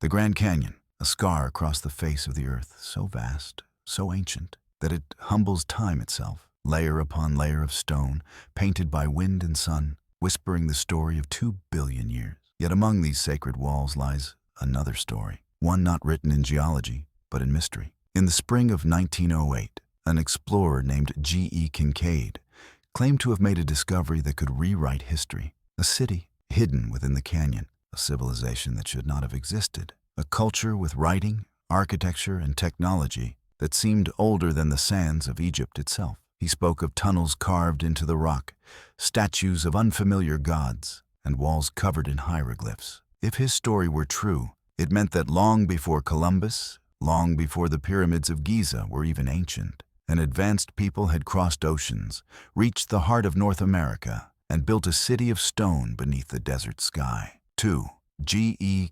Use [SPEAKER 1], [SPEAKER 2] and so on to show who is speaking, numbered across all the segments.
[SPEAKER 1] The Grand Canyon, a scar across the face of the earth, so vast, so ancient, that it humbles time itself, layer upon layer of stone, painted by wind and sun, whispering the story of 2 billion years. Yet among these sacred walls lies another story, one not written in geology, but in mystery. In the spring of 1908, an explorer named Kincaid claimed to have made a discovery that could rewrite history. A city hidden within the canyon, a civilization that should not have existed, a culture with writing, architecture, and technology that seemed older than the sands of Egypt itself. He spoke of tunnels carved into the rock, statues of unfamiliar gods, and walls covered in hieroglyphs. If his story were true, it meant that long before Columbus, long before the pyramids of Giza were even ancient, an advanced people had crossed oceans, reached the heart of North America, and built a city of stone beneath the desert sky. 2.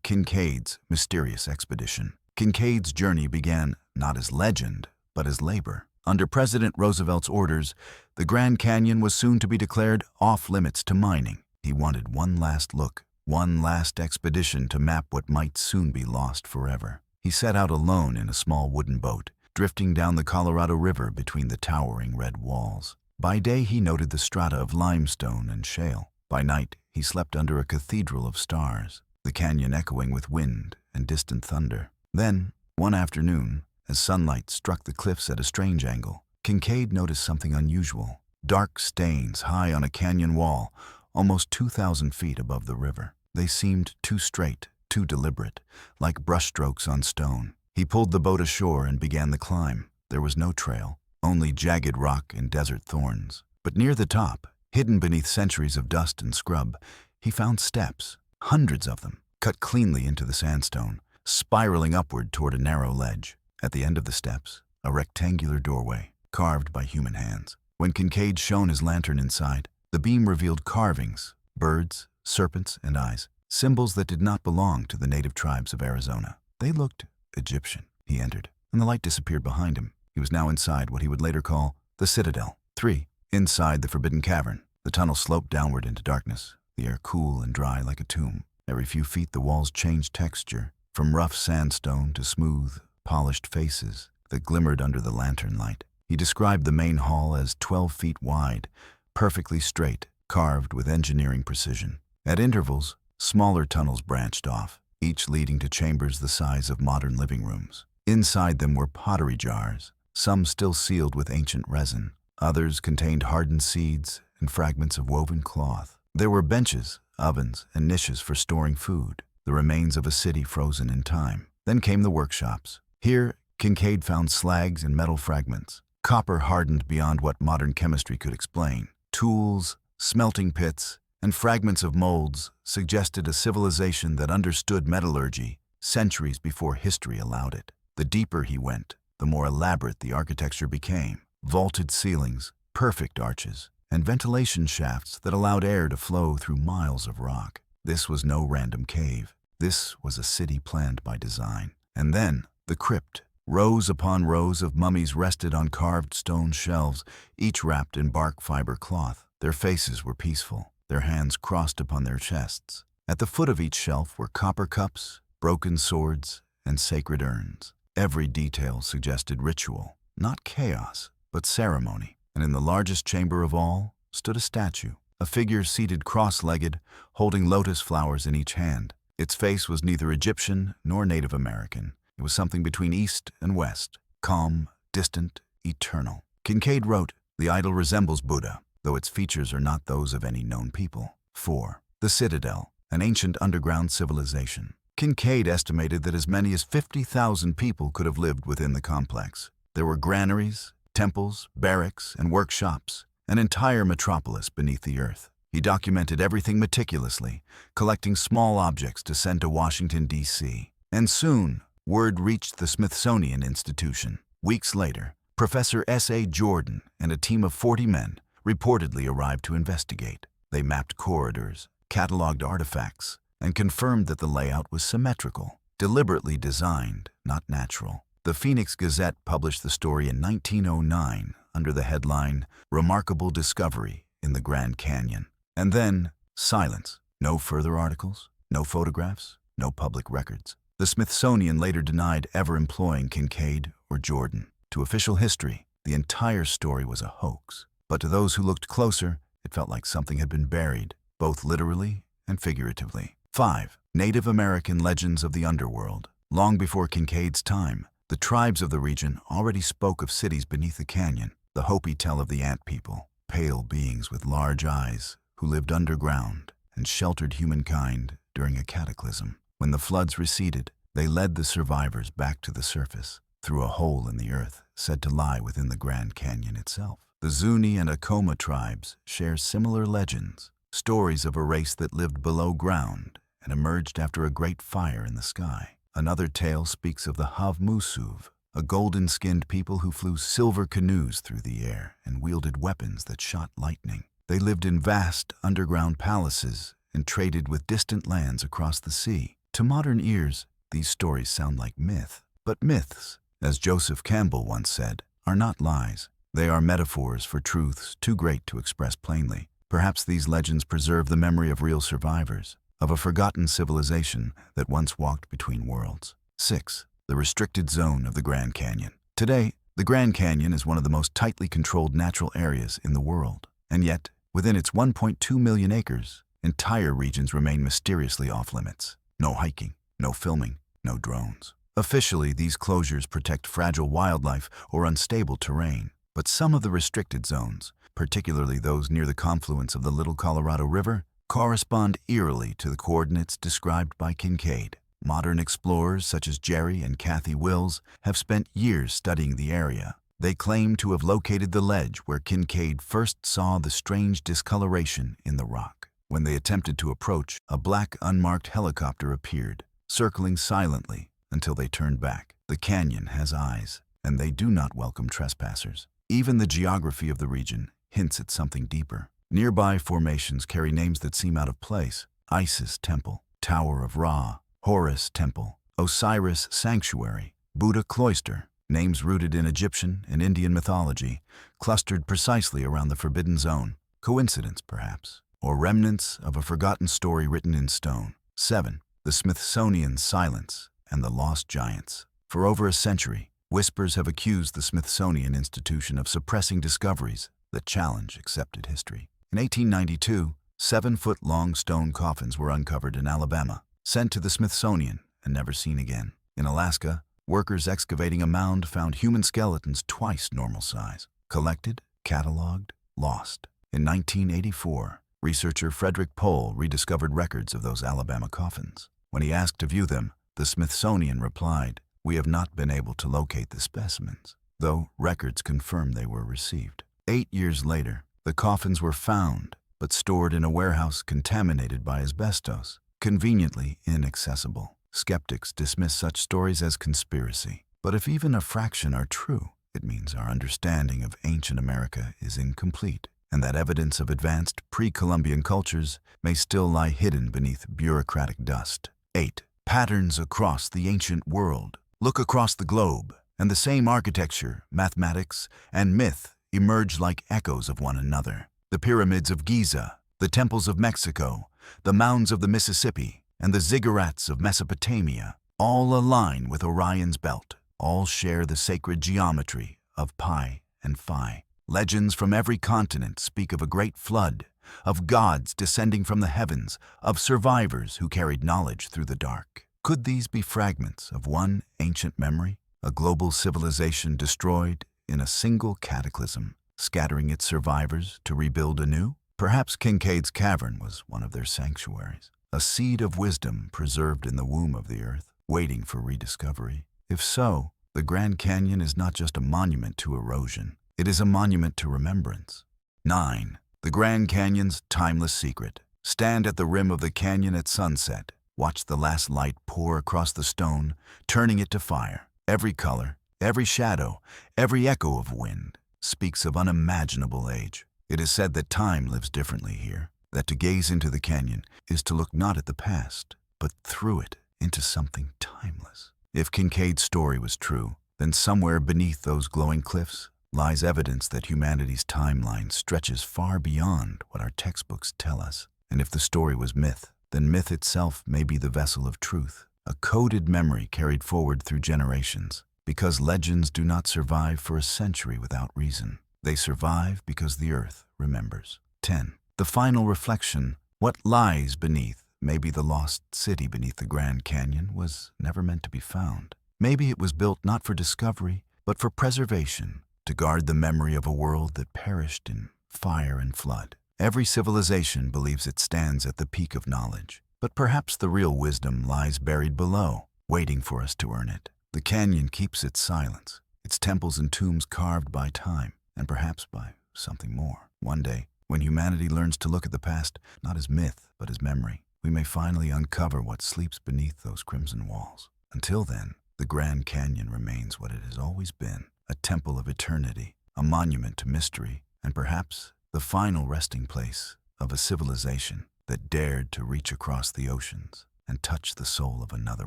[SPEAKER 1] Kincaid's mysterious expedition. Kincaid's journey began not as legend, but as labor. Under President Roosevelt's orders, the Grand Canyon was soon to be declared off-limits to mining. He wanted one last look, one last expedition to map what might soon be lost forever. He set out alone in a small wooden boat, drifting down the Colorado River between the towering red walls. By day he noted the strata of limestone and shale. By night he slept under a cathedral of stars, the canyon echoing with wind and distant thunder. Then, one afternoon, as sunlight struck the cliffs at a strange angle, Kincaid noticed something unusual. Dark stains high on a canyon wall, almost 2,000 feet above the river. They seemed too straight, too deliberate, like brushstrokes on stone. He pulled the boat ashore and began the climb. There was no trail, only jagged rock and desert thorns. But near the top, hidden beneath centuries of dust and scrub, he found steps, hundreds of them, cut cleanly into the sandstone, spiraling upward toward a narrow ledge. At the end of the steps, a rectangular doorway, carved by human hands. When Kincaid shone his lantern inside, the beam revealed carvings, birds, serpents, and eyes, symbols that did not belong to the native tribes of Arizona. They looked Egyptian. He entered, and the light disappeared behind him. He was now inside what he would later call the Citadel. 3. Inside the forbidden cavern, the tunnel sloped downward into darkness, the air cool and dry like a tomb. Every few feet the walls changed texture, from rough sandstone to smooth, polished faces that glimmered under the lantern light. He described the main hall as 12 feet wide, perfectly straight, carved with engineering precision. At intervals, smaller tunnels branched off, each leading to chambers the size of modern living rooms. Inside them were pottery jars, some still sealed with ancient resin. Others contained hardened seeds and fragments of woven cloth. There were benches, ovens, and niches for storing food, the remains of a city frozen in time. Then came the workshops. Here, Kincaid found slags and metal fragments, copper hardened beyond what modern chemistry could explain. Tools, smelting pits, and fragments of molds suggested a civilization that understood metallurgy centuries before history allowed it. The deeper he went, the more elaborate the architecture became. Vaulted ceilings, perfect arches, and ventilation shafts that allowed air to flow through miles of rock. This was no random cave. This was a city planned by design. And then, the crypt. Rows upon rows of mummies rested on carved stone shelves, each wrapped in bark fiber cloth. Their faces were peaceful, their hands crossed upon their chests. At the foot of each shelf were copper cups, broken swords, and sacred urns. Every detail suggested ritual, not chaos, but ceremony. And in the largest chamber of all stood a statue, a figure seated cross-legged, holding lotus flowers in each hand. Its face was neither Egyptian nor Native American. It was something between East and West, calm, distant, eternal. Kincaid wrote, "The idol resembles Buddha, though its features are not those of any known people." 4. The Citadel, an ancient underground civilization. Kincaid estimated that as many as 50,000 people could have lived within the complex. There were granaries, temples, barracks, and workshops, an entire metropolis beneath the earth. He documented everything meticulously, collecting small objects to send to Washington, D.C. And soon, word reached the Smithsonian Institution. Weeks later, Professor S.A. Jordan and a team of 40 men reportedly arrived to investigate. They mapped corridors, cataloged artifacts, and confirmed that the layout was symmetrical, deliberately designed, not natural. The Phoenix Gazette published the story in 1909 under the headline, "Remarkable Discovery in the Grand Canyon." And then, silence. No further articles, no photographs, no public records. The Smithsonian later denied ever employing Kincaid or Jordan. To official history, the entire story was a hoax. But to those who looked closer, it felt like something had been buried, both literally and figuratively. 5. Native American legends of the Underworld. Long before Kincaid's time, the tribes of the region already spoke of cities beneath the canyon. The Hopi tell of the ant people, pale beings with large eyes, who lived underground and sheltered humankind during a cataclysm. When the floods receded, they led the survivors back to the surface, through a hole in the earth said to lie within the Grand Canyon itself. The Zuni and Acoma tribes share similar legends, stories of a race that lived below ground and emerged after a great fire in the sky. Another tale speaks of the Havmusuv, a golden-skinned people who flew silver canoes through the air and wielded weapons that shot lightning. They lived in vast underground palaces and traded with distant lands across the sea. To modern ears, these stories sound like myth. But myths, as Joseph Campbell once said, are not lies. They are metaphors for truths too great to express plainly. Perhaps these legends preserve the memory of real survivors, of a forgotten civilization that once walked between worlds. 6. The restricted zone of the Grand Canyon. Today, the Grand Canyon is one of the most tightly controlled natural areas in the world. And yet, within its 1.2 million acres, entire regions remain mysteriously off-limits. No hiking, no filming, no drones. Officially, these closures protect fragile wildlife or unstable terrain. But some of the restricted zones, particularly those near the confluence of the Little Colorado River, correspond eerily to the coordinates described by Kincaid. Modern explorers such as Jerry and Kathy Wills have spent years studying the area. They claim to have located the ledge where Kincaid first saw the strange discoloration in the rock. When they attempted to approach, a black unmarked helicopter appeared, circling silently until they turned back. The canyon has eyes, and they do not welcome trespassers. Even the geography of the region hints at something deeper. Nearby formations carry names that seem out of place: Isis Temple, Tower of Ra, Horus Temple, Osiris Sanctuary, Buddha Cloister, names rooted in Egyptian and Indian mythology, clustered precisely around the forbidden zone. Coincidence, perhaps, or remnants of a forgotten story written in stone. 7. The Smithsonian's silence and the lost giants. For over a century, whispers have accused the Smithsonian Institution of suppressing discoveries that challenge accepted history. In 1892, 7-foot-long stone coffins were uncovered in Alabama, sent to the Smithsonian and never seen again. In Alaska, workers excavating a mound found human skeletons twice normal size. Collected, cataloged, lost. In 1984, researcher Frederick Pohl rediscovered records of those Alabama coffins. When he asked to view them, the Smithsonian replied, "We have not been able to locate the specimens," though records confirm they were received. 8 years later, the coffins were found, but stored in a warehouse contaminated by asbestos, conveniently inaccessible. Skeptics dismiss such stories as conspiracy. But if even a fraction are true, it means our understanding of ancient America is incomplete, and that evidence of advanced pre-Columbian cultures may still lie hidden beneath bureaucratic dust. 8. Patterns across the ancient world. Look across the globe, and the same architecture, mathematics, and myth emerge like echoes of one another. The pyramids of Giza, the temples of Mexico, the mounds of the Mississippi, and the ziggurats of Mesopotamia all align with Orion's belt. All share the sacred geometry of pi and phi. Legends from every continent speak of a great flood, of gods descending from the heavens, of survivors who carried knowledge through the dark. Could these be fragments of one ancient memory, a global civilization destroyed in a single cataclysm, scattering its survivors to rebuild anew? Perhaps Kincaid's Cavern was one of their sanctuaries, a seed of wisdom preserved in the womb of the earth, waiting for rediscovery. If so, the Grand Canyon is not just a monument to erosion, it is a monument to remembrance. 9. The Grand Canyon's timeless secret. Stand at the rim of the canyon at sunset. Watch the last light pour across the stone, turning it to fire. Every color, every shadow, every echo of wind speaks of unimaginable age. It is said that time lives differently here, that to gaze into the canyon is to look not at the past, but through it into something timeless. If Kincaid's story was true, then somewhere beneath those glowing cliffs lies evidence that humanity's timeline stretches far beyond what our textbooks tell us. And if the story was myth, then myth itself may be the vessel of truth, a coded memory carried forward through generations. Because legends do not survive for a century without reason. They survive because the earth remembers. 10. The final reflection. What lies beneath? Maybe the lost city beneath the Grand Canyon was never meant to be found. Maybe it was built not for discovery, but for preservation, to guard the memory of a world that perished in fire and flood. Every civilization believes it stands at the peak of knowledge, but perhaps the real wisdom lies buried below, waiting for us to earn it. The canyon keeps its silence, its temples and tombs carved by time, and perhaps by something more. One day, when humanity learns to look at the past not as myth, but as memory, we may finally uncover what sleeps beneath those crimson walls. Until then, the Grand Canyon remains what it has always been, a temple of eternity, a monument to mystery, and perhaps the final resting place of a civilization that dared to reach across the oceans and touch the soul of another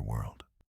[SPEAKER 1] world.